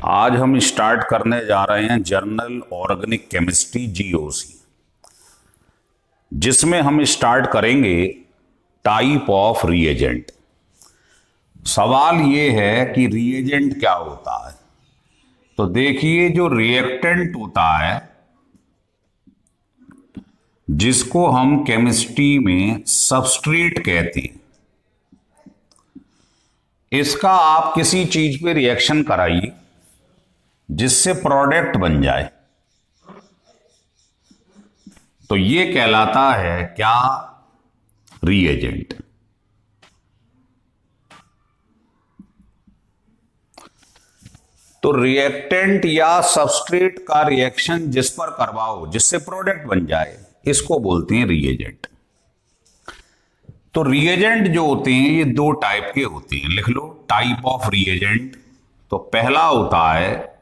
आज हम स्टार्ट करने जा रहे हैं जर्नल ऑर्गेनिक केमिस्ट्री जीओसी, जिसमें हम स्टार्ट करेंगे टाइप ऑफ रिएजेंट। सवाल ये है कि रिएजेंट क्या होता है। तो देखिए, जो रिएक्टेंट होता है जिसको हम केमिस्ट्री में सबस्ट्रेट कहते हैं, इसका आप किसी चीज पे रिएक्शन कराइए जिससे प्रोडक्ट बन जाए, तो ये कहलाता है क्या? रिएजेंट। तो रिएक्टेंट या सबस्ट्रेट का रिएक्शन जिस पर करवाओ जिससे प्रोडक्ट बन जाए, इसको बोलते हैं रिएजेंट। तो रिएजेंट जो होते हैं ये दो टाइप के होते हैं, लिख लो टाइप ऑफ रिएजेंट। तो पहला होता है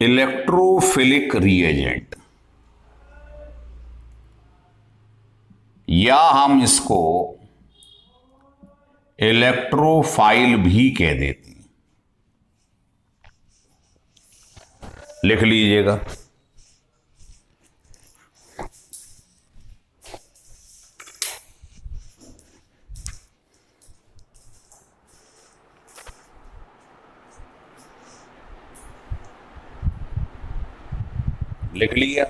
इलेक्ट्रोफिलिक रिएजेंट, या हम इसको इलेक्ट्रोफाइल भी कह देते हैं। लिख लीजिएगा। लिख लिया।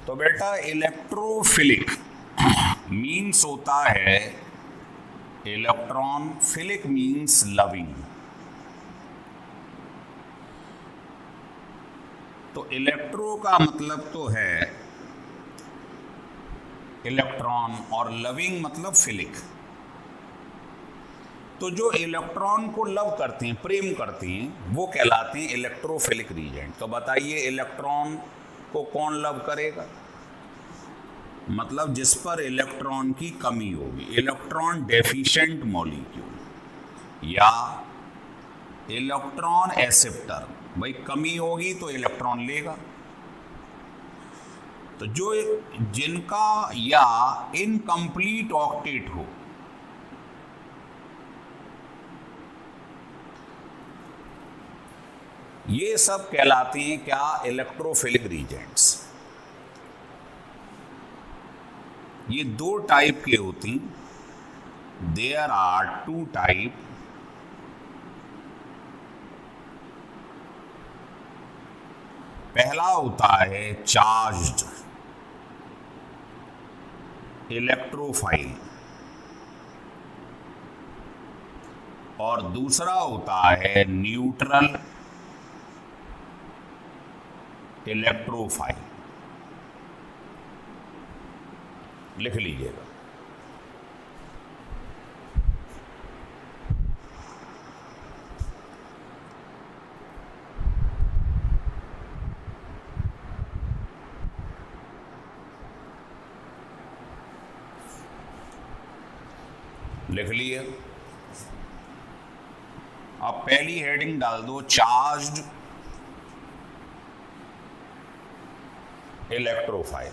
तो बेटा इलेक्ट्रोफिलिक मीन्स होता है इलेक्ट्रॉन, फिलिक मीन्स लविंग। तो इलेक्ट्रो का मतलब तो है इलेक्ट्रॉन और लविंग मतलब फिलिक। तो जो इलेक्ट्रॉन को लव करते हैं, प्रेम करते हैं, वो कहलाते हैं इलेक्ट्रोफिलिक रिएजेंट। तो बताइए इलेक्ट्रॉन को कौन लव करेगा? मतलब जिस पर इलेक्ट्रॉन की कमी होगी, इलेक्ट्रॉन डेफिशिएंट मॉलिक्यूल या इलेक्ट्रॉन एक्सेप्टर। भाई कमी होगी तो इलेक्ट्रॉन लेगा। तो जो जिनका या इनकम्प्लीट ऑक्टेट हो, ये सब कहलाते हैं क्या? Electrophilic reagents. ये दो टाइप के होते हैं। There are two type. पहला होता है चार्ज्ड इलेक्ट्रोफाइल और दूसरा होता है न्यूट्रल इलेक्ट्रोफाइल। लिख लीजिएगा। लिख लिए। अब पहली हेडिंग डाल दो, चार्ज्ड इलेक्ट्रोफाइल।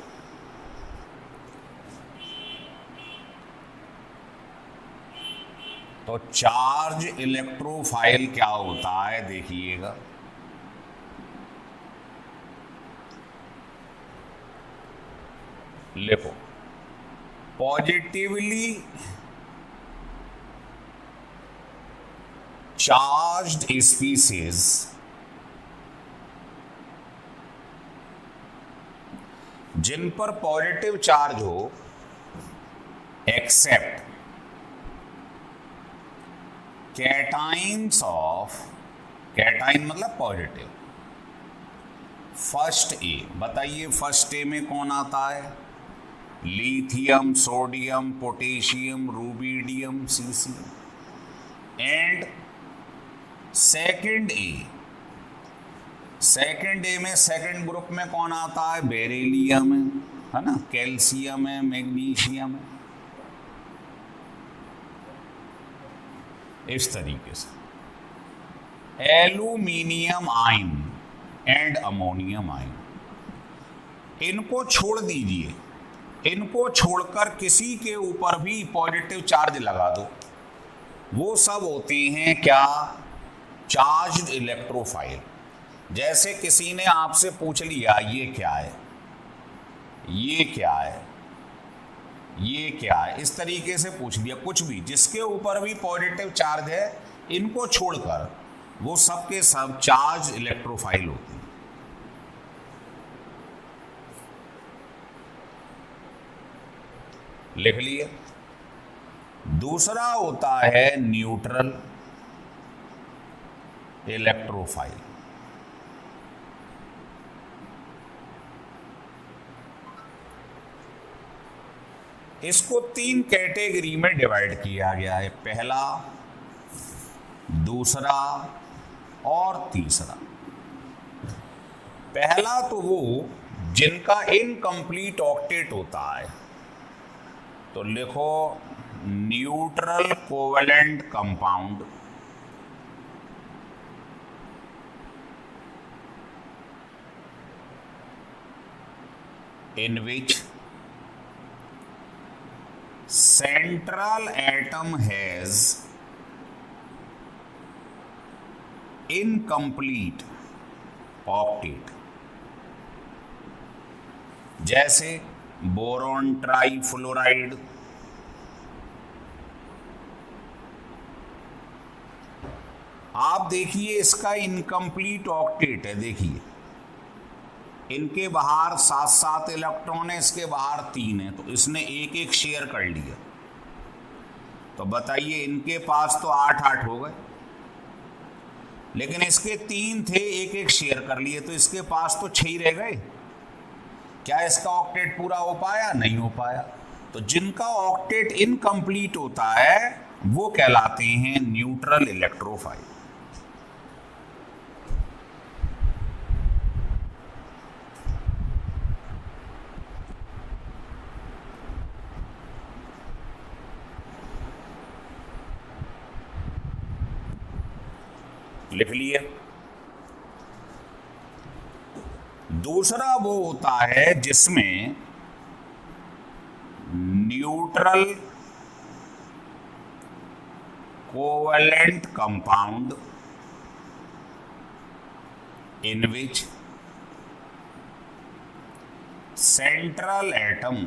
तो चार्ज इलेक्ट्रोफाइल क्या होता है देखिएगा। लिखो, पॉजिटिवली चार्ज्ड स्पीसीज जिन पर पॉजिटिव चार्ज हो, एक्सेप्ट कैटाइन्स ऑफ, कैटाइन मतलब पॉजिटिव, फर्स्ट ए। बताइए फर्स्ट ए में कौन आता है? Lithium, sodium, potassium, rubidium, caesium. And second A, second ए में सेकंड ग्रुप में कौन आता है? बेरिलियम है ना, कैल्शियम है, मैग्नीशियम है। इस तरीके से aluminium ion and ammonium ion, इनको छोड़ दीजिए इनको छोड़कर किसी के ऊपर भी पॉजिटिव चार्ज लगा दो, वो सब होते हैं क्या? Charged electrophile. जैसे किसी ने आपसे पूछ लिया ये क्या है, ये क्या है, ये क्या है, इस तरीके से पूछ लिया, कुछ भी जिसके ऊपर भी पॉजिटिव चार्ज है, इनको छोड़कर वो सब के सब चार्ज इलेक्ट्रोफाइल होते हैं। लिख लिए। दूसरा होता है न्यूट्रल इलेक्ट्रोफाइल। इसको 3 कैटेगरी में डिवाइड किया गया है, पहला, दूसरा और तीसरा। पहला तो वो जिनका इनकम्प्लीट ऑक्टेट होता है, तो लिखो neutral covalent compound. in which central atom has incomplete octet, जैसे बोरॉन ट्राईफ्लोराइड, आप देखिए इसका इनकम्प्लीट ऑक्टेट है, देखिए इनके बाहर 7-7 इलेक्ट्रॉन है, इसके बाहर 3 है, तो इसने एक एक शेयर कर लिया, तो बताइए इनके पास तो 8-8 हो गए, लेकिन इसके 3 थे, एक एक शेयर कर लिए, तो इसके पास तो 6 ही रह गए। क्या इसका ऑक्टेट पूरा हो पाया? नहीं हो पाया। तो जिनका ऑक्टेट इनकम्प्लीट होता है वो कहलाते हैं न्यूट्रल इलेक्ट्रोफाइल। लिख लिए। दूसरा वो होता है जिसमें neutral covalent compound in which central atom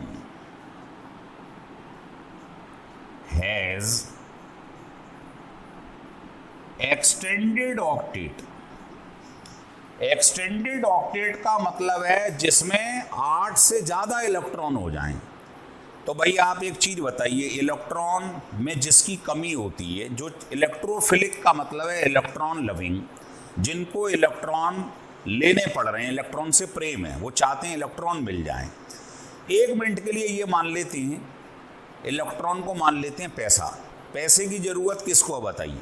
has extended octet. Extended octet का मतलब है जिसमें 8 से ज्यादा इलेक्ट्रॉन हो जाएं। तो भाई आप एक चीज बताइए, इलेक्ट्रॉन में जिसकी कमी होती है, जो इलेक्ट्रोफिलिक का मतलब है इलेक्ट्रॉन लविंग, जिनको इलेक्ट्रॉन लेने पड़ रहे हैं, इलेक्ट्रॉन से प्रेम है, वो चाहते हैं इलेक्ट्रॉन मिल जाएं। 1 मिनट के लिए ये मान लेते हैं, इलेक्ट्रॉन को मान लेते हैं पैसा। पैसे की जरूरत किसको बताइए?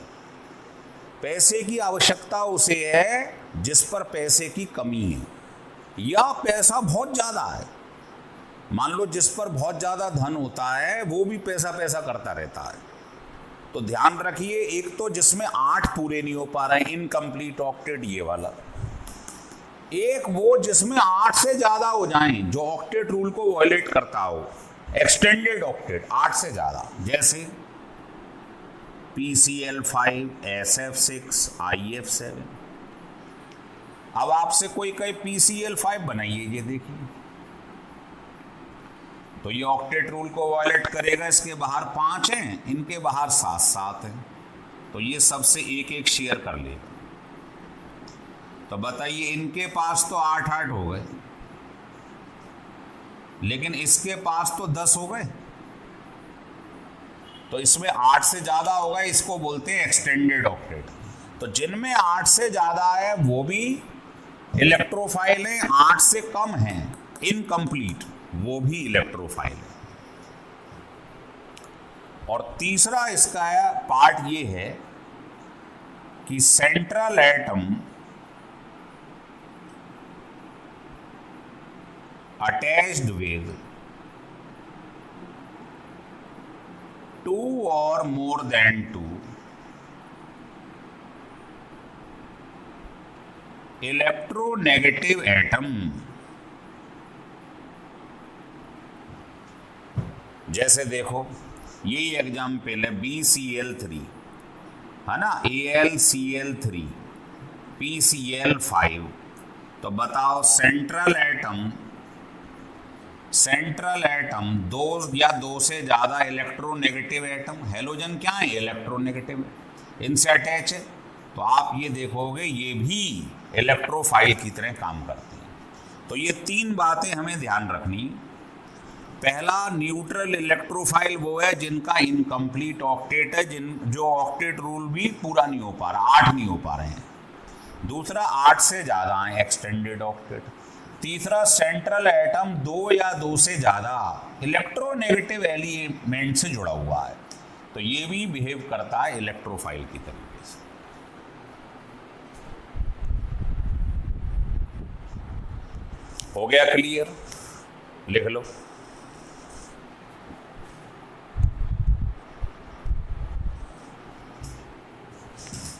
पैसे की आवश्यकता उसे है जिस पर पैसे की कमी है, या पैसा बहुत ज्यादा है। मान लो जिस पर बहुत ज्यादा धन होता है वो भी पैसा पैसा करता रहता है। तो ध्यान रखिए, एक तो जिसमें 8 पूरे नहीं हो पा रहे हैं, इनकम्प्लीट ऑक्टेट ये वाला। एक वो जिसमें 8 से ज्यादा हो जाएं, जो ऑक्टेट रूल को वायलेट करता हो, एक्सटेंडेड ऑक्टेट 8 से ज्यादा, जैसे PCl5, SF6, IF7। अब आपसे कोई कहे PCl5 बनाइए, ये देखिए, तो ये ऑक्टेट रूल को वायलेट करेगा। इसके बाहर 5 हैं, इनके बाहर 7-7 हैं, तो ये सबसे एक एक शेयर कर लेगा। तो बताइए इनके पास तो 8-8 हो गए, लेकिन इसके पास तो 10 हो गए, तो इसमें 8 से ज्यादा होगा, इसको बोलते हैं एक्सटेंडेड ऑक्टेट। तो जिनमें 8 से ज्यादा है वो भी इलेक्ट्रोफाइल है, 8 से कम है इनकम्प्लीट, वो भी इलेक्ट्रोफाइल है। और तीसरा इसका पार्ट ये है कि central atom attached with 2 or more than 2 electronegative atom जैसे देखो यही एग्जाम्पल है BCl3, है ना, AlCl3, PCl5। तो बताओ सेंट्रल एटम दो या दो से ज्यादा इलेक्ट्रोनेगेटिव एटम, हेलोजन क्या है, इलेक्ट्रोनेगेटिव, इनसे अटैच है। तो आप ये देखोगे ये भी इलेक्ट्रोफाइल की तरह काम करते हैं। तो ये तीन बातें हमें ध्यान रखनी। पहला, न्यूट्रल इलेक्ट्रोफाइल वो है जिनका इनकम्प्लीट ऑक्टेट है, जो ऑक्टेट रूल भी पूरा नहीं हो पा रहा, 8 नहीं हो पा रहे हैं। दूसरा, 8 से ज्यादा है, एक्सटेंडेड ऑक्टेट। तीसरा, सेंट्रल एटम 2 या 2 से ज्यादा इलेक्ट्रोनेगेटिव एलिमेंट से जुड़ा हुआ है। तो ये भी बिहेव करता है इलेक्ट्रोफाइल की तरीके से। हो गया क्लियर? लिख लो।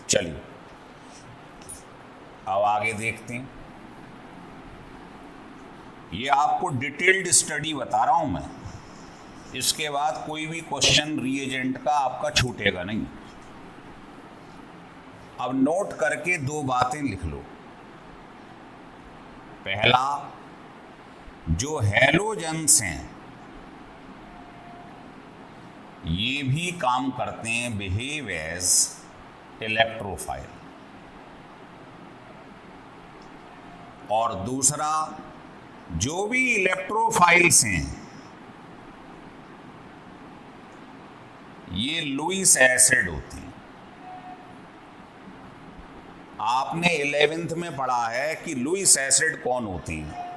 चलिए अब आगे देखते हैं। ये आपको डिटेल्ड स्टडी बता रहा हूं मैं, इसके बाद कोई भी क्वेश्चन रिएजेंट का आपका छूटेगा नहीं। अब नोट करके दो बातें लिख लो। पहला, जो हैलोजेंस हैं ये भी काम करते हैं बिहेव एज इलेक्ट्रोफाइल। और दूसरा, जो भी इलेक्ट्रोफाइल्स हैं ये लुईस एसिड होते हैं। आपने 11th में पढ़ा है कि लुईस एसिड कौन होती हैं।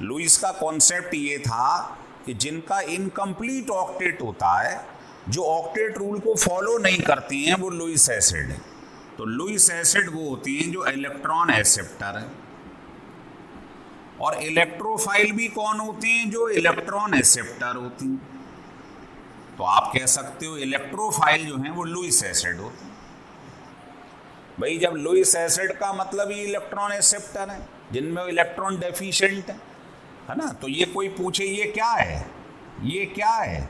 लुईस का कॉन्सेप्ट ये था कि जिनका इनकम्प्लीट ऑक्टेट होता है, जो ऑक्टेट रूल को फॉलो नहीं करती हैं, वो लुईस एसिड है। तो लुईस एसिड वो होती हैं जो इलेक्ट्रॉन एक्सेप्टर है। और इलेक्ट्रोफाइल भी कौन होती हैं, जो इलेक्ट्रॉन एक्सेप्टर होती हैं। तो आप कह सकते हो इलेक्ट्रोफाइल जो हैं वो लुईस एसिड होते हैं। भाई जब लुईस एसिड का मतलब ही इलेक्ट्रॉन एक्सेप्टर है, जिनमें इलेक्ट्रॉन डेफिशिएंट है ना। तो ये कोई पूछे ये क्या है, ये क्या है,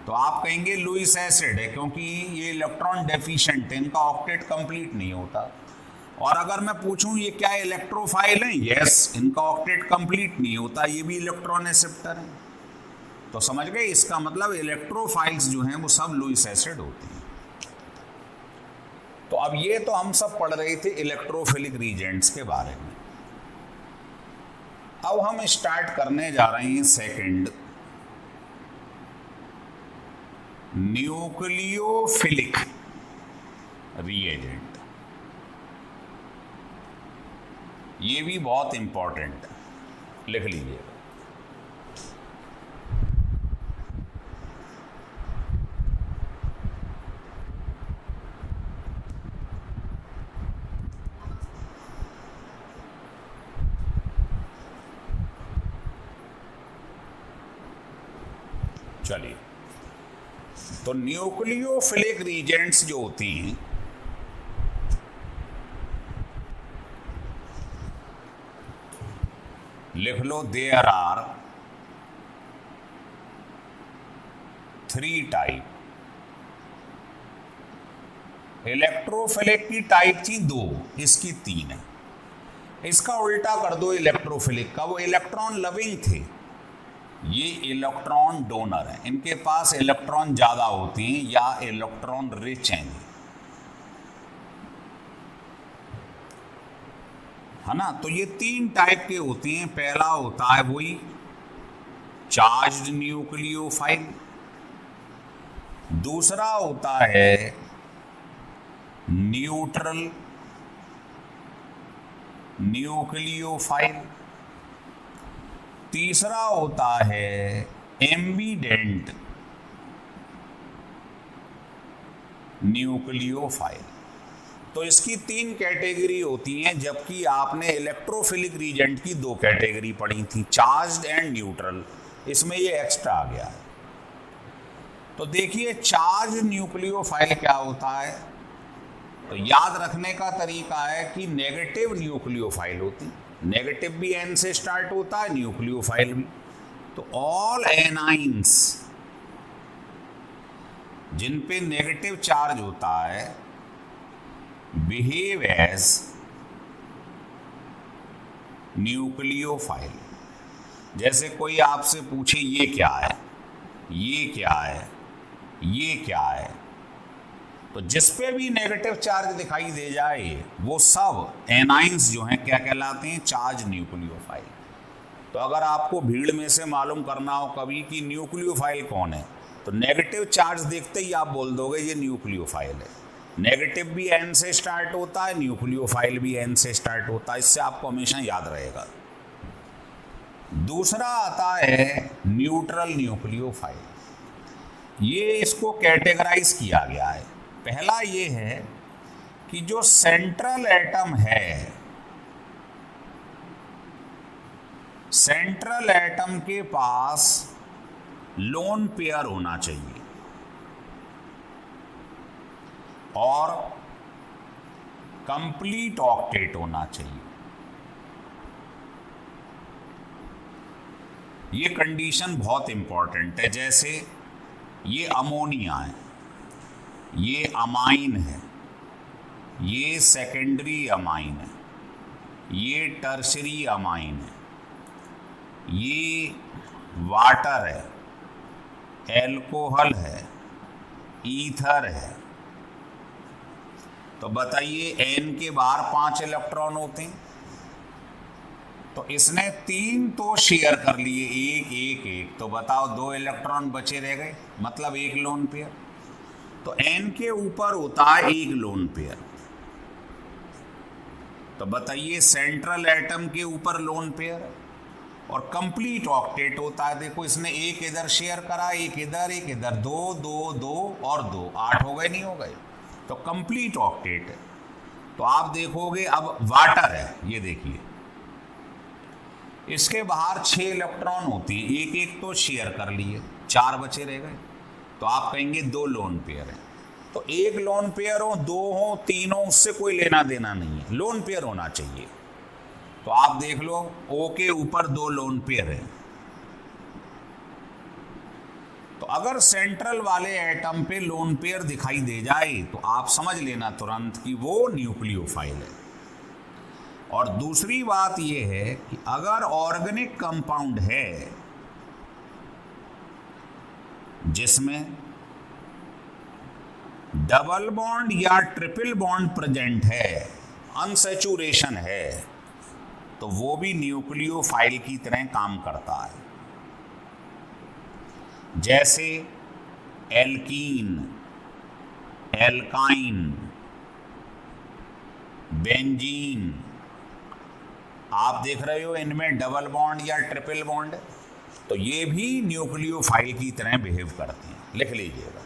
तो आप कहेंगे लुईस एसिड है, क्योंकि ये इलेक्ट्रॉन डेफिशिएंट है, इनका ऑक्टेट कंप्लीट नहीं होता। और अगर मैं पूछूं ये क्या इलेक्ट्रोफाइल है, यस, इनका ऑक्टेट कंप्लीट नहीं होता, ये भी इलेक्ट्रॉन एक्सेप्टर है। तो समझ गए, इसका मतलब इलेक्ट्रोफाइल्स जो हैं वो सब लुईस एसिड होते हैं। तो अब ये तो हम सब पढ़ रहे थे इलेक्ट्रोफिलिक रीजेंट्स के बारे में। अब हम स्टार्ट करने जा रहे हैं सेकंड, न्यूक्लियोफिलिक रिएजेंट। ये भी बहुत इंपॉर्टेंट है, लिख लीजिएगा। चलिए, तो न्यूक्लियोफिलिक रीजेंट्स जो होती हैं लिख लो, देयर आर 3 टाइप। इलेक्ट्रोफिलिक की टाइप थी 2, इसकी 3 है। इसका उल्टा कर दो इलेक्ट्रोफिलिक का, वो इलेक्ट्रॉन लविंग थे, ये इलेक्ट्रॉन डोनर है। इनके पास इलेक्ट्रॉन ज्यादा होती हैं या इलेक्ट्रॉन रिच हैं, है ना। तो ये 3 टाइप के होते हैं। पहला होता है वही चार्ज्ड न्यूक्लियोफाइल, दूसरा होता है न्यूट्रल न्यूक्लियोफाइल, तीसरा होता है एम्बिडेंट न्यूक्लियोफाइल। तो इसकी 3 कैटेगरी होती हैं, जबकि आपने इलेक्ट्रोफिलिक रीजेंट की 2 कैटेगरी पढ़ी थी, चार्ज्ड एंड न्यूट्रल। इसमें ये एक्स्ट्रा आ गया है। तो देखिए चार्ज न्यूक्लियोफाइल क्या होता है। तो याद रखने का तरीका है कि नेगेटिव न्यूक्लियोफाइल होती, नेगेटिव भी एन से स्टार्ट होता है, न्यूक्लियोफाइल भी। तो ऑल एनाइंस जिन पे नेगेटिव चार्ज होता है बिहेव एज न्यूक्लियोफाइल। जैसे कोई आपसे पूछे ये क्या है, ये क्या है, ये क्या है, तो जिस पे भी नेगेटिव चार्ज दिखाई दे जाए वो सब एनाइंस जो हैं क्या कहलाते हैं, चार्ज न्यूक्लियोफाइल। तो अगर आपको भीड़ में से मालूम करना हो कभी कि न्यूक्लियोफाइल कौन है, तो नेगेटिव चार्ज देखते ही आप बोल दोगे ये न्यूक्लियोफाइल है। नेगेटिव भी एन से स्टार्ट होता है, न्यूक्लियोफाइल भी एन से स्टार्ट होता है, इससे आपको हमेशा याद रहेगा। दूसरा आता है न्यूट्रल न्यूक्लियोफाइल। ये इसको कैटेगराइज किया गया है। पहला ये है कि जो सेंट्रल एटम है, सेंट्रल एटम के पास लोन पेयर होना चाहिए और कंप्लीट ऑक्टेट होना चाहिए। ये कंडीशन बहुत इंपॉर्टेंट है। जैसे ये अमोनिया है, ये अमाइन है, ये सेकेंडरी अमाइन है, ये टर्शरी अमाइन है, ये वाटर है, एल्कोहल है, ईथर है। तो बताइए एन के बाहर 5 इलेक्ट्रॉन होते हैं, तो इसने 3 तो शेयर कर लिए, एक एक एक, तो बताओ 2 इलेक्ट्रॉन बचे रह गए, मतलब एक लोन पेयर। तो एन के ऊपर होता है एक लोन पेयर। तो बताइए सेंट्रल एटम के ऊपर लोन पेयर है और कंप्लीट ऑक्टेट होता है। देखो इसने एक इधर शेयर करा, एक इधर, 2 2 2 और 2, 8 हो गए, नहीं हो गए, तो कंप्लीट ऑक्टेट है। तो आप देखोगे अब वाटर है, ये देखिए इसके बाहर 6 इलेक्ट्रॉन होते हैं, एक एक तो शेयर कर लिए, 4 बचे रह गए, तो आप कहेंगे 2 लोन पेयर है। तो एक लोन पेयर हो, 2 हो, 3 हो, उससे कोई लेना देना नहीं है, लोन पेयर होना चाहिए। तो आप देख लो ओ के ऊपर 2 लोन पेयर है। तो अगर सेंट्रल वाले एटम पे लोन पेयर दिखाई दे जाए तो आप समझ लेना तुरंत कि वो न्यूक्लियोफाइल है। और दूसरी बात यह है कि अगर ऑर्गेनिक कंपाउंड है जिसमें डबल बॉन्ड या ट्रिपल बॉन्ड प्रेजेंट है, अनसैचुरेशन है, तो वो भी न्यूक्लियोफाइल की तरह काम करता है। जैसे एल्कीन, एल्काइन, बेंजीन, आप देख रहे हो इनमें डबल बॉन्ड या ट्रिपल बॉन्ड, तो ये भी न्यूक्लियोफाइल की तरह बिहेव करते हैं, लिख लीजिएगा।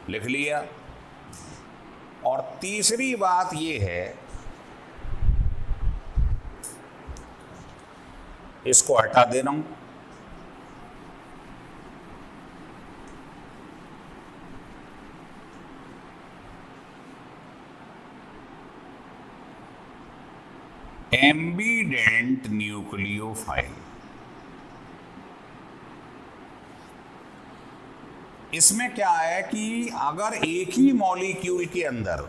लिख लिया। और तीसरी बात यह है, इसको हटा दे रहा हूं, एम्बिडेंट न्यूक्लियोफाइल। इसमें क्या है कि अगर एक ही मॉलिक्यूल के अंदर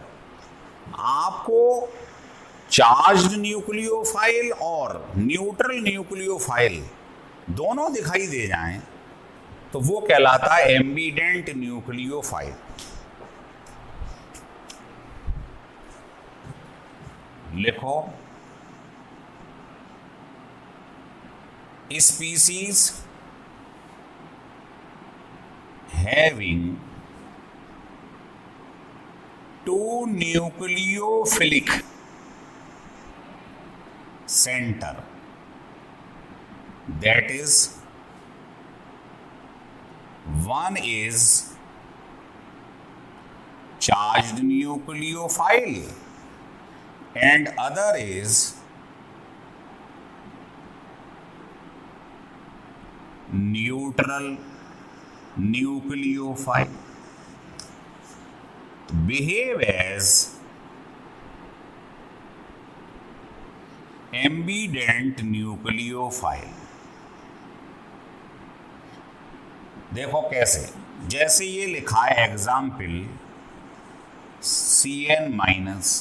आपको चार्ज्ड न्यूक्लियोफाइल और न्यूट्रल न्यूक्लियोफाइल दोनों दिखाई दे जाएं तो वो कहलाता है एम्बिडेंट न्यूक्लियोफाइल। लिखो, species having 2 nucleophilic center, that is, one is charged nucleophile and other is neutral nucleophile. Behave as ambident nucleophile. देखो कैसे, जैसे ये लिखा है example Cn minus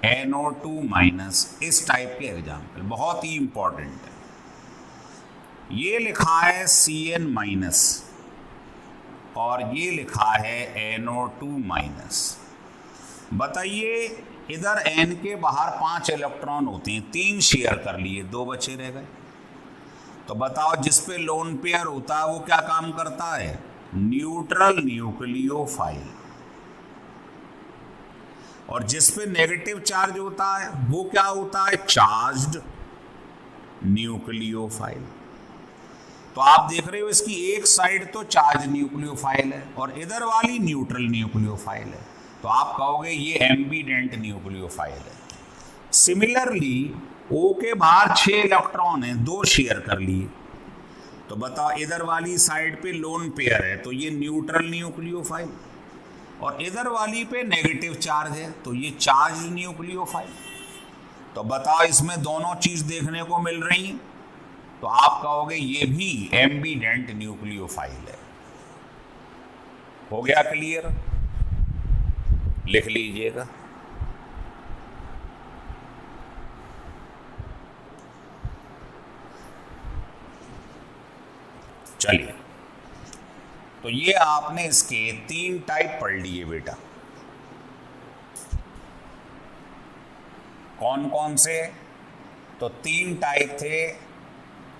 NO2 minus, इस टाइप के एग्जाम्पल बहुत ही इंपॉर्टेंट है। ये लिखा है Cn माइनस और ये लिखा है NO2 माइनस। बताइए, इधर N के बाहर 5 इलेक्ट्रॉन होते हैं, 3 शेयर कर लिए, 2 बचे रह गए। तो बताओ, जिस पे लोन पेयर होता है वो क्या काम करता है? Neutral nucleophile. और जिस पे नेगेटिव चार्ज होता है वो क्या होता है? Charged nucleophile. तो आप देख रहे हो, इसकी एक साइड तो चार्ज न्यूक्लियोफाइल है और इधर वाली न्यूट्रल न्यूक्लियोफाइल है। तो आप कहोगे ये एम्बीडेंट न्यूक्लियोफाइल है। सिमिलरली O के बाहर 6 इलेक्ट्रॉन हैं, 2 शेयर कर लिए। तो बताओ, इधर वाली साइड पे लोन पेयर है तो ये न्यूट्रल न्यूक्लियोफाइल, और इधर वाली पे नेगेटिव चार्ज है तो ये चार्ज न्यूक्लियोफाइल। तो बताओ, इसमें दोनों चीज देखने को मिल रही हैं, तो आप कहोगे ये भी एम्बीडेंट न्यूक्लियोफाइल है। हो गया क्लियर? लिख लीजिएगा। चलिए, तो ये आपने इसके 3 टाइप पढ़ लिए बेटा। कौन कौन से? तो 3 टाइप थे,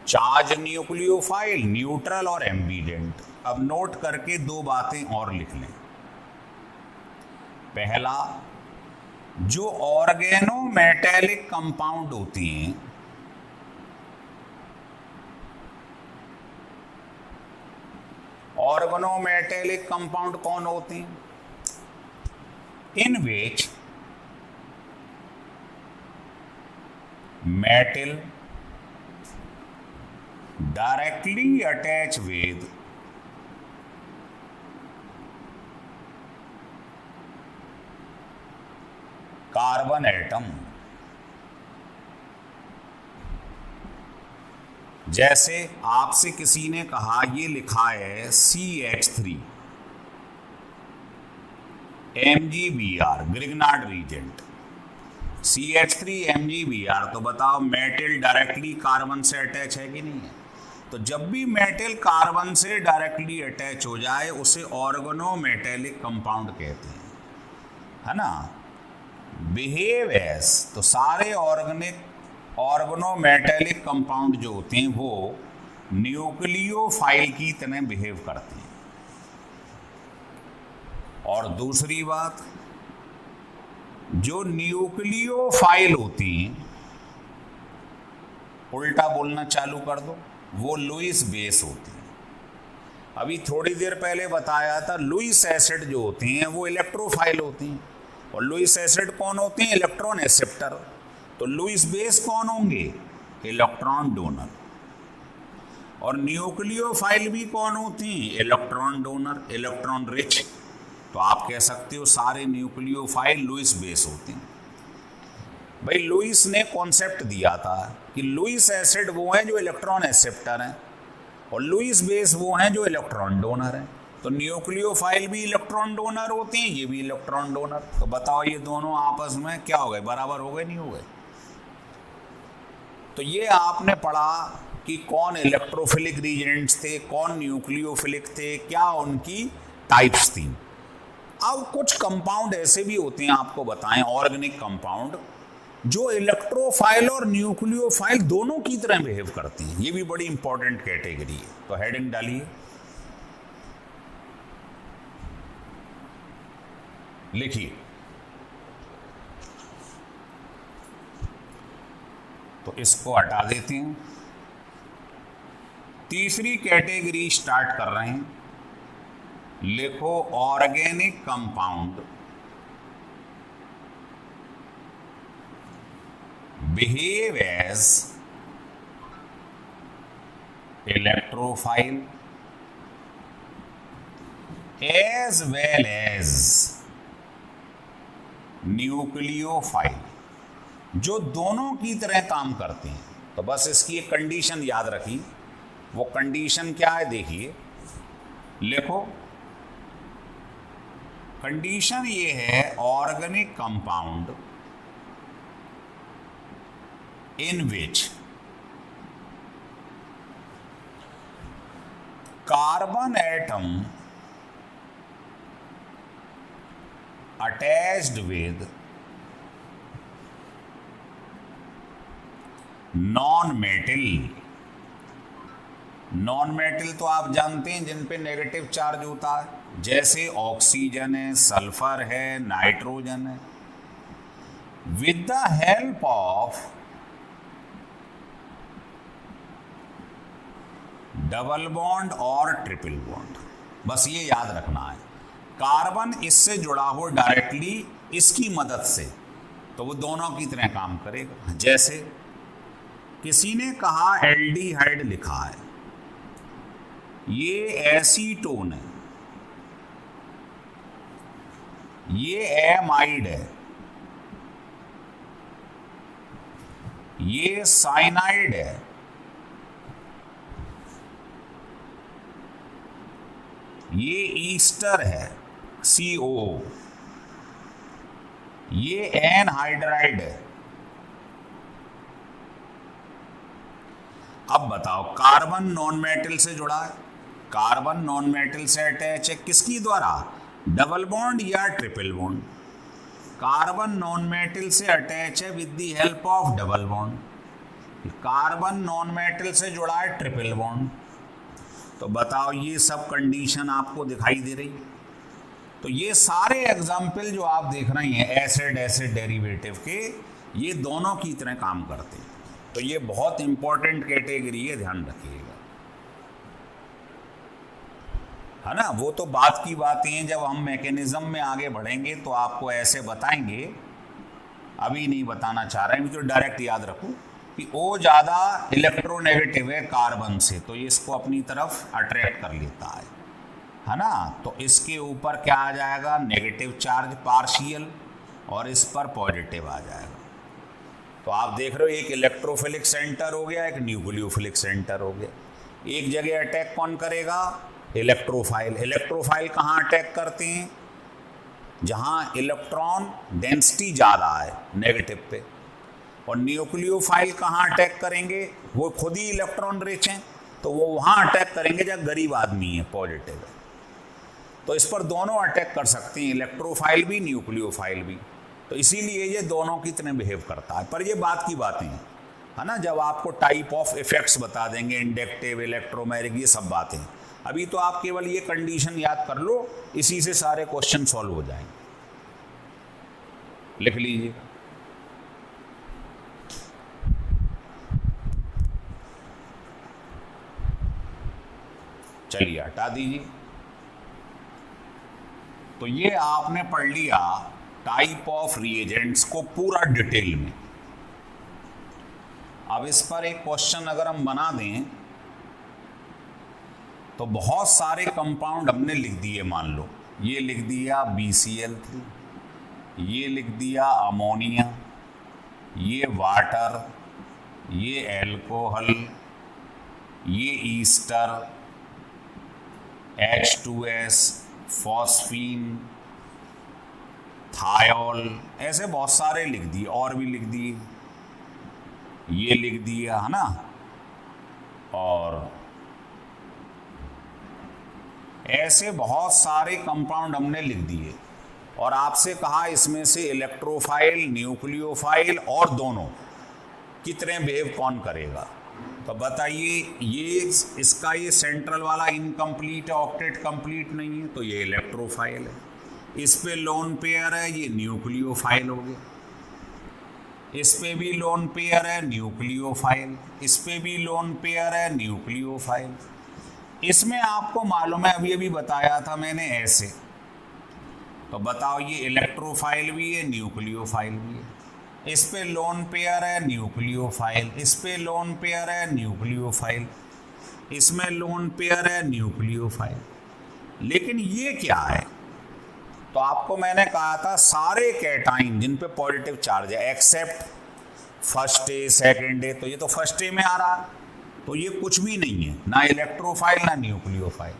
चार्ज न्यूक्लियोफाइल, न्यूट्रल और एम्बीडेंट। अब नोट करके 2 बातें और लिख लें। पहला, जो ऑर्गेनोमेटेलिक कंपाउंड होती हैं, ऑर्गेनोमेटेलिक कंपाउंड कौन होते हैं? In which metal directly attach with carbon atom. जैसे आपसे किसी ने कहा, ये लिखा है CH3 MgBr, Grignard reagent, CH3 MgBr। तो बताओ, मेटल डायरेक्टली कार्बन से अटैच है कि नहीं है? तो जब भी मेटल कार्बन से डायरेक्टली अटैच हो जाए उसे ऑर्गेनोमेटेलिक कंपाउंड कहते हैं, है ना। बिहेव एज, तो सारे ऑर्गेनोमेटेलिक कंपाउंड जो होते हैं वो न्यूक्लियोफाइल की तरह बिहेव करते हैं। और दूसरी बात, जो न्यूक्लियोफाइल होती हैं, उल्टा बोलना चालू कर दो, वो लुईस बेस होती हैं। अभी थोड़ी देर पहले बताया था, लुईस एसिड जो होती हैं वो इलेक्ट्रोफाइल होती हैं, और लुईस एसिड कौन होते हैं? Electron acceptor. तो लुईस बेस कौन होंगे? Electron donor. और न्यूक्लियोफाइल भी कौन होती हैं? Electron donor, electron rich. तो आप कह सकते हो सारे न्यूक्लियोफाइल लुईस बेस होते हैं। भाई, लुईस ने कॉन्सेप्ट दिया था कि लुईस एसिड वो हैं जो इलेक्ट्रॉन एक्सेप्टर हैं, और लुईस बेस वो हैं जो इलेक्ट्रॉन डोनर हैं। तो न्यूक्लियोफाइल भी इलेक्ट्रॉन डोनर होते हैं, ये भी इलेक्ट्रॉन डोनर। तो बताओ, ये दोनों आपस में क्या हो गए? बराबर हो गए, नहीं हो गए? तो ये आपने पढ़ा कि कौन इलेक्ट्रोफिलिक रीजेंट्स थे, कौन न्यूक्लियोफिलिक थे, क्या उनकी टाइप्स थी। अब कुछ कंपाउंड ऐसे भी होते हैं, आपको बताएं, ऑर्गेनिक कंपाउंड जो इलेक्ट्रोफाइल और न्यूक्लियोफाइल दोनों की तरह बिहेव करते हैं। ये भी बड़ी इंपॉर्टेंट कैटेगरी है। तो हेडिंग डालिए, लिखिए। तो इसको हटा देते हैं। तीसरी कैटेगरी स्टार्ट कर रहे हैं। लिखो, organic compound behave as electrophile as well as nucleophile, जो दोनों की तरह काम करते हैं। तो बस इसकी एक कंडीशन याद रखिए। वो कंडीशन क्या है देखिए, लिखो। कंडीशन ये है, organic compound in which carbon atom attached with non-metal। Non-metal तो आप जानते हैं जिन पे नेगेटिव चार्ज होता है, जैसे ऑक्सीजन है, सल्फर है, नाइट्रोजन है। With the help of double bond और ट्रिपल बॉन्ड, बस ये याद रखना है। कार्बन इससे जुड़ा हो डायरेक्टली इसकी मदद से, तो वो दोनों की तरह काम करेगा। जैसे किसी ने कहा एल्डिहाइड लिखा है, ये एसीटोन है, ये एमाइड है, ये साइनाइड है, ये ईस्टर है CO, ये एनहाइड्राइड है। अब बताओ, कार्बन नॉन मेटल से जुड़ा है, कार्बन नॉन मेटल से अटैच है, किसकी द्वारा? डबल बॉन्ड या triple bond. Carbon non metal से अटैच है with the help of double bond. Carbon non metal से जुड़ा है ट्रिपल बॉन्ड। तो बताओ, ये सब कंडीशन आपको दिखाई दे रही। तो ये सारे एग्जाम्पल जो आप देख रहे हैं एसिड एसिड डेरिवेटिव के, ये दोनों की तरह काम करते हैं। तो ये बहुत इंपॉर्टेंट कैटेगरी है, ध्यान रखिएगा, है ना। वो तो बात की बातें हैं, जब हम मैकेनिज्म में आगे बढ़ेंगे तो आपको ऐसे बताएंगे, अभी नहीं बताना चाह रहे हैं। तो डायरेक्ट याद रखो कि O ज़्यादा इलेक्ट्रोनेगेटिव है कार्बन से, तो ये इसको अपनी तरफ अट्रैक्ट कर लेता है ना। तो इसके ऊपर क्या आ जाएगा? नेगेटिव चार्ज पार्शियल, और इस पर पॉजिटिव आ जाएगा। तो आप देख रहे हो, एक इलेक्ट्रोफिलिक सेंटर हो गया, एक न्यूक्लियोफिलिक सेंटर हो गया। एक जगह अटैक कौन करेगा? इलेक्ट्रोफाइल। इलेक्ट्रोफाइल कहाँ अटैक करते हैं? जहाँ इलेक्ट्रॉन डेंसिटी ज़्यादा है नेगेटिव पे। और न्यूक्लियोफाइल कहाँ अटैक करेंगे? वो खुद ही इलेक्ट्रॉन रिच हैं, तो वो वहाँ अटैक करेंगे जहाँ गरीब आदमी है, पॉजिटिव है। तो इस पर दोनों अटैक कर सकते हैं, इलेक्ट्रोफाइल भी न्यूक्लियोफाइल भी। तो इसीलिए ये दोनों की तरह बिहेव करता है। पर ये बात की बातें हैं, है ना, जब आपको टाइप ऑफ इफेक्ट्स बता देंगे, इंडक्टिव, इलेक्ट्रोमैग्नेटिक, ये सब बातें। अभी तो आप केवल ये कंडीशन याद कर लो, इसी से सारे क्वेश्चन सॉल्व हो जाएंगे। लिख लीजिए। चलिए हटा दीजिए। तो ये आपने पढ़ लिया टाइप ऑफ रिएजेंट्स को पूरा डिटेल में। अब इस पर एक क्वेश्चन अगर हम बना दें, तो बहुत सारे कंपाउंड हमने लिख दिए। मान लो ये लिख दिया BCl3, ये लिख दिया अमोनिया, ये वाटर, ये एल्कोहल, ये ईस्टर, H2S, फॉस्फीन, थायोल, ऐसे बहुत सारे लिख दिए, और भी लिख दिए, ये लिख दिया, है ना। और ऐसे बहुत सारे कंपाउंड हमने लिख दिए, और आपसे कहा इसमें से इलेक्ट्रोफाइल, न्यूक्लियोफाइल और दोनों की तरह बिहेव कौन करेगा। तो बताइए, ये इसका ये सेंट्रल वाला इनकम्प्लीट है, ऑक्टेट कंप्लीट नहीं है, तो ये इलेक्ट्रोफाइल है। इस पे लोन पेयर है, ये न्यूक्लियोफाइल हो गया। इस पे भी लोन पेयर है, न्यूक्लियोफाइल। इस पे भी लोन पेयर है, न्यूक्लियोफाइल। इसमें आपको मालूम है, अभी अभी बताया था मैंने ऐसे। तो बताओ, ये इलेक्ट्रोफाइल भी है, न्यूक्लियोफाइल भी है। इस पे लोन पेयर है न्यूक्लियोफाइल, इस पे लोन पेयर है न्यूक्लियोफाइल, इसमें लोन पेयर है न्यूक्लियोफाइल। लेकिन ये क्या है? तो आपको मैंने कहा था सारे कैटाइन जिन पे पॉजिटिव चार्ज है एक्सेप्ट फर्स्ट ए सेकेंड ए, तो ये तो फर्स्ट ए में आ रहा है, तो ये कुछ भी नहीं है, ना इलेक्ट्रोफाइल ना न्यूक्लियोफाइल।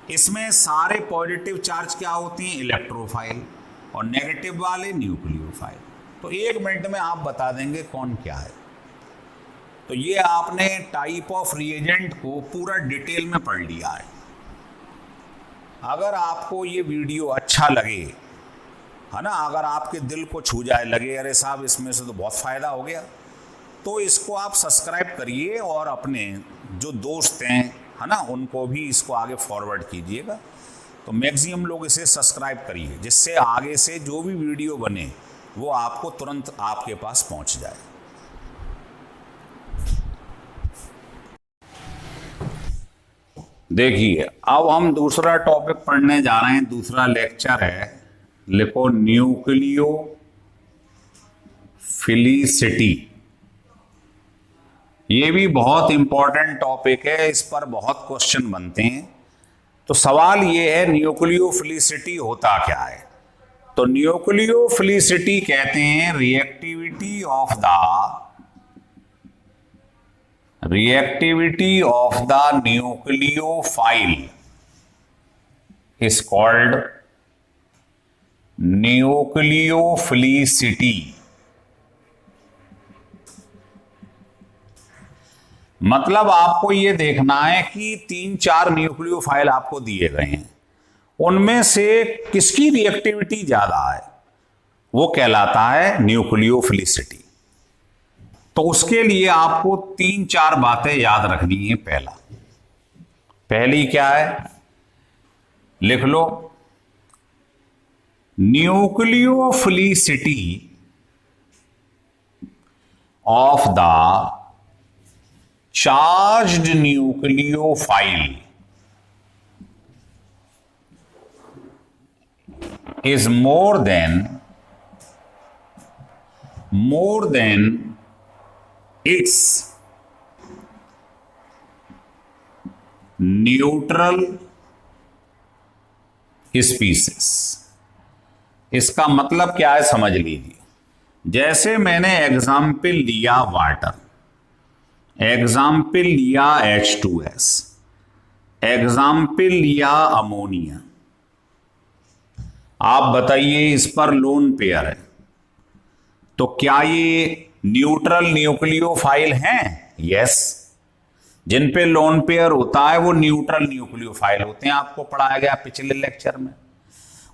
इसमें सारे पॉजिटिव चार्ज क्या होती हैं? इलेक्ट्रोफाइल, और नेगेटिव वाले न्यूक्लियोफाइल। तो 1 मिनट में आप बता देंगे कौन क्या है। तो ये आपने टाइप ऑफ रिएजेंट को पूरा डिटेल में पढ़ लिया है। अगर आपको ये वीडियो अच्छा लगे, है ना, अगर आपके दिल को छू जाए, लगे अरे साहब इसमें से तो बहुत फ़ायदा हो गया, तो इसको आप सब्सक्राइब करिए और अपने जो दोस्त हैं, है ना, उनको भी इसको आगे फॉरवर्ड कीजिएगा। तो मैक्सिमम लोग इसे सब्सक्राइब करिए, जिससे आगे से जो भी वीडियो बने वो आपको तुरंत आपके पास पहुंच जाए। देखिए, अब हम दूसरा टॉपिक पढ़ने जा रहे हैं। दूसरा लेक्चर है, लिखो न्यूक्लियो फिलिसिटी। ये भी बहुत इंपॉर्टेंट टॉपिक है, इस पर बहुत क्वेश्चन बनते हैं। तो सवाल ये है न्यूक्लियोफिलिसिटी होता क्या है? तो न्यूक्लियोफिलिसिटी कहते हैं reactivity of the nucleophile is called nucleophilicity. मतलब आपको ये देखना है कि 3-4 न्यूक्लियोफाइल आपको दिए गए हैं, उनमें से किसकी रिएक्टिविटी ज्यादा है, वो कहलाता है न्यूक्लियोफिलिसिटी। तो उसके लिए आपको 3-4 बातें याद रखनी है। पहली क्या है, लिख लो, nucleophilicity of the charged nucleophile is more than its neutral species। इसका मतलब क्या है समझ लीजिए। जैसे मैंने एग्जाम्पल लिया वाटर, एग्जाम्पल लिया H2S, एग्जाम्पल लिया अमोनिया। आप बताइए इस पर लोन पेयर है, तो क्या ये न्यूट्रल न्यूक्लियोफाइल हैं? यस, जिन पे लोन पेयर होता है वो न्यूट्रल न्यूक्लियोफाइल होते हैं, आपको पढ़ाया गया पिछले लेक्चर में।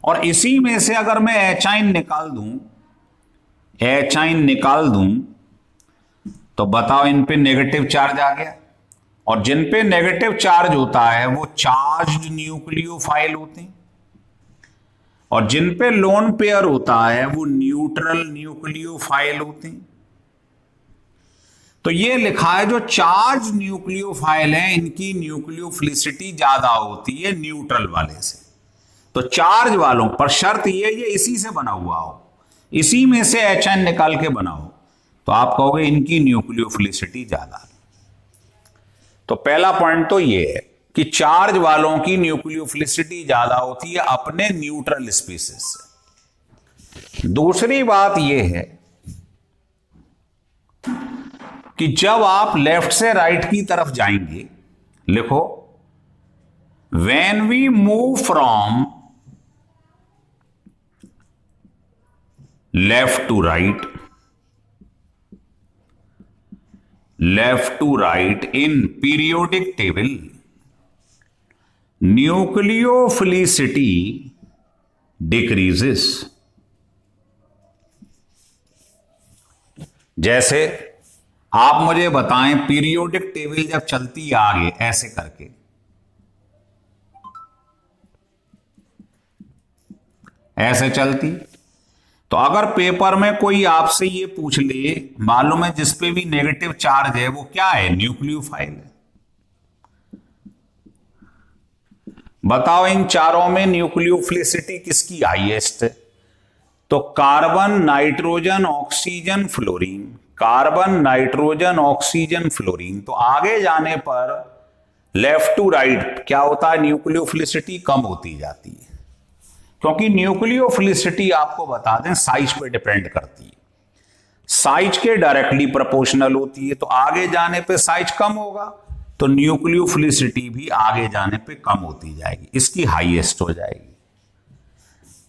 और इसी में से अगर मैं एचाइन निकाल दूं तो बताओ इन पे नेगेटिव चार्ज आ गया, और जिन पे नेगेटिव चार्ज होता है वो चार्ज्ड न्यूक्लियोफाइल होते हैं, और जिन पे लोन पेयर होता है वो न्यूट्रल न्यूक्लियोफाइल होते हैं। तो ये लिखा है जो चार्ज न्यूक्लियोफाइल है इनकी न्यूक्लियोफिलिसिटी ज्यादा होती है न्यूट्रल वाले से। तो चार्ज वालों पर शर्त ये इसी से बना हुआ हो, इसी में से HN निकाल के बनाओ, तो आप कहोगे इनकी न्यूक्लियोफिलिसिटी ज्यादा। तो पहला पॉइंट तो ये है कि चार्ज वालों की न्यूक्लियोफिलिसिटी ज्यादा होती है अपने न्यूट्रल स्पीसीज से। दूसरी बात यह है कि जब आप लेफ्ट से राइट की तरफ जाएंगे, लिखो, when we move from left to right in periodic table, nucleophilicity decreases. जैसे आप मुझे बताएं पीरियोडिक टेबल जब चलती है आगे ऐसे करके, ऐसे चलती, तो अगर पेपर में कोई आपसे ये पूछ ले, मालूम है जिस पे भी नेगेटिव चार्ज है वो क्या है? न्यूक्लियोफाइल है। बताओ इन चारों में न्यूक्लियोफिलिसिटी किसकी हाईएस्ट है? तो carbon, nitrogen, oxygen, fluorine, carbon, nitrogen, oxygen, fluorine. तो आगे जाने पर लेफ्ट टू राइट क्या होता है, न्यूक्लियोफिलिसिटी कम होती जाती है, क्योंकि न्यूक्लियोफिलिसिटी आपको बता दें साइज पे डिपेंड करती है, साइज के डायरेक्टली प्रोपोर्शनल होती है। तो आगे जाने पे साइज कम होगा तो न्यूक्लियोफिलिसिटी भी आगे जाने पे कम होती जाएगी, इसकी हाईएस्ट हो जाएगी।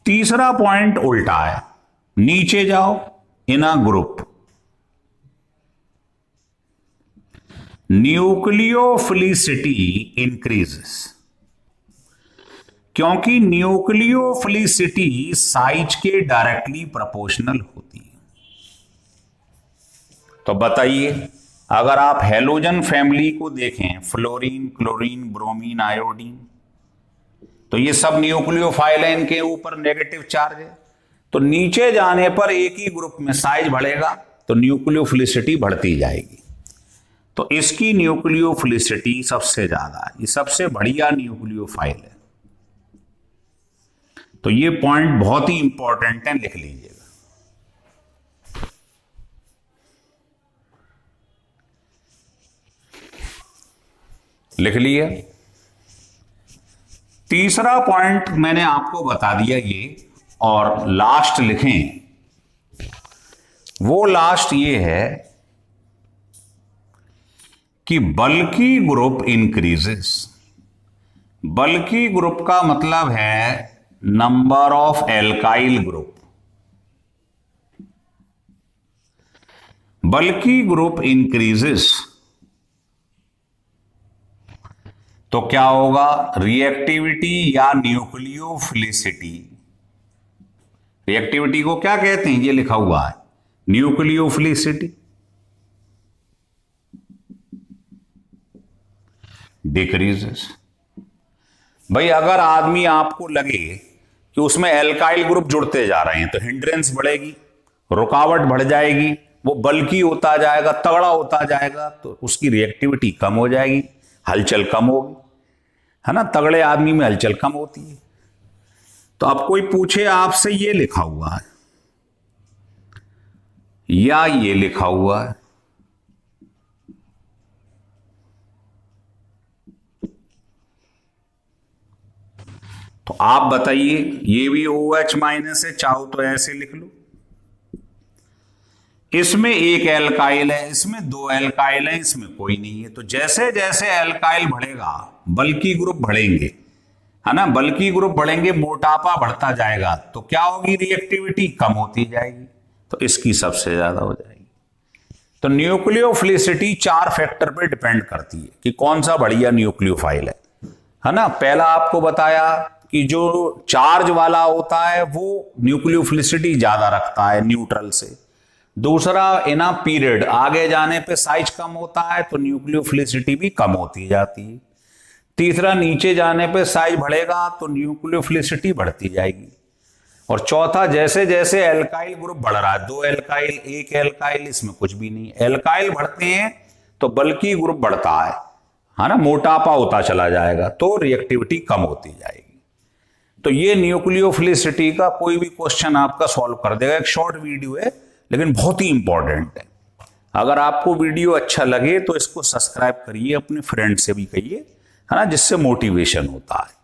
तीसरा पॉइंट उल्टा है, नीचे जाओ, इन अ ग्रुप न्यूक्लियोफिलिसिटी इंक्रीजेस, क्योंकि न्यूक्लियोफिलिसिटी साइज के डायरेक्टली प्रोपोर्शनल होती है। तो बताइए, अगर आप हैलोजन फैमिली को देखें, फ्लोरीन, क्लोरीन, ब्रोमीन, आयोडीन, तो ये सब न्यूक्लियोफाइल है, इनके ऊपर नेगेटिव चार्ज है। तो नीचे जाने पर एक ही ग्रुप में साइज बढ़ेगा तो न्यूक्लियोफिलिसिटी बढ़ती जाएगी। तो इसकी न्यूक्लियोफिलिसिटी सबसे ज्यादा है, ये सबसे बढ़िया न्यूक्लियोफाइल है। तो ये पॉइंट बहुत ही इंपॉर्टेंट है, लिख लीजिएगा। लिख लिए। तीसरा पॉइंट मैंने आपको बता दिया ये, और लास्ट लिखें, वो लास्ट ये है कि बल्की ग्रुप इंक्रीजेस। बल्की ग्रुप का मतलब है number of alkyl group. Bulky group increases तो क्या होगा, रिएक्टिविटी या न्यूक्लियोफिलिसिटी। रिएक्टिविटी को क्या कहते हैं, ये लिखा हुआ है, न्यूक्लियोफिलिसिटी डिक्रीजेस। भाई अगर आदमी आपको लगे कि उसमें एल्काइल ग्रुप जुड़ते जा रहे हैं तो हिंड्रेंस बढ़ेगी, रुकावट बढ़ जाएगी, वो बल्की होता जाएगा, तगड़ा होता जाएगा, तो उसकी रिएक्टिविटी कम हो जाएगी, हलचल कम होगी, है ना। तगड़े आदमी में हलचल कम होती है। तो अब कोई पूछे आपसे, ये लिखा हुआ है या ये लिखा हुआ है, तो आप बताइए, ये भी OH माइनस है, चाहो तो ऐसे लिख लो। इसमें एक एल्काइल है, इसमें दो एल्काइल है, इसमें कोई नहीं है। तो जैसे जैसे एल्काइल बढ़ेगा बल्की ग्रुप बढ़ेंगे, है ना, बल्की ग्रुप बढ़ेंगे, मोटापा बढ़ता जाएगा, तो क्या होगी, रिएक्टिविटी कम होती जाएगी, तो इसकी सबसे ज्यादा हो जाएगी। तो न्यूक्लियोफिलिसिटी 4 फैक्टर पे डिपेंड करती है कि कौन सा बढ़िया न्यूक्लियोफाइल है ना। पहला आपको बताया कि जो चार्ज वाला होता है वो न्यूक्लियोफिलिसिटी ज्यादा रखता है न्यूट्रल से। दूसरा, इना पीरियड आगे जाने पे साइज कम होता है तो न्यूक्लियोफिलिसिटी भी कम होती जाती है। तीसरा, नीचे जाने पे साइज बढ़ेगा तो न्यूक्लियोफिलिसिटी बढ़ती जाएगी। और चौथा, जैसे जैसे एल्काइल ग्रुप बढ़ रहा है, 2 एल्काइल, 1 एल्काइल, इसमें कुछ भी नहीं, एल्काइल बढ़ते हैं तो बल्की ग्रुप बढ़ता है ना, मोटापा होता चला जाएगा तो रिएक्टिविटी कम होती जाएगी। तो ये न्यूक्लियोफिलिसिटी का कोई भी क्वेश्चन आपका सॉल्व कर देगा। एक शॉर्ट वीडियो है लेकिन बहुत ही इंपॉर्टेंट है। अगर आपको वीडियो अच्छा लगे तो इसको सब्सक्राइब करिए, अपने फ्रेंड से भी कहिए, है ना, जिससे मोटिवेशन होता है।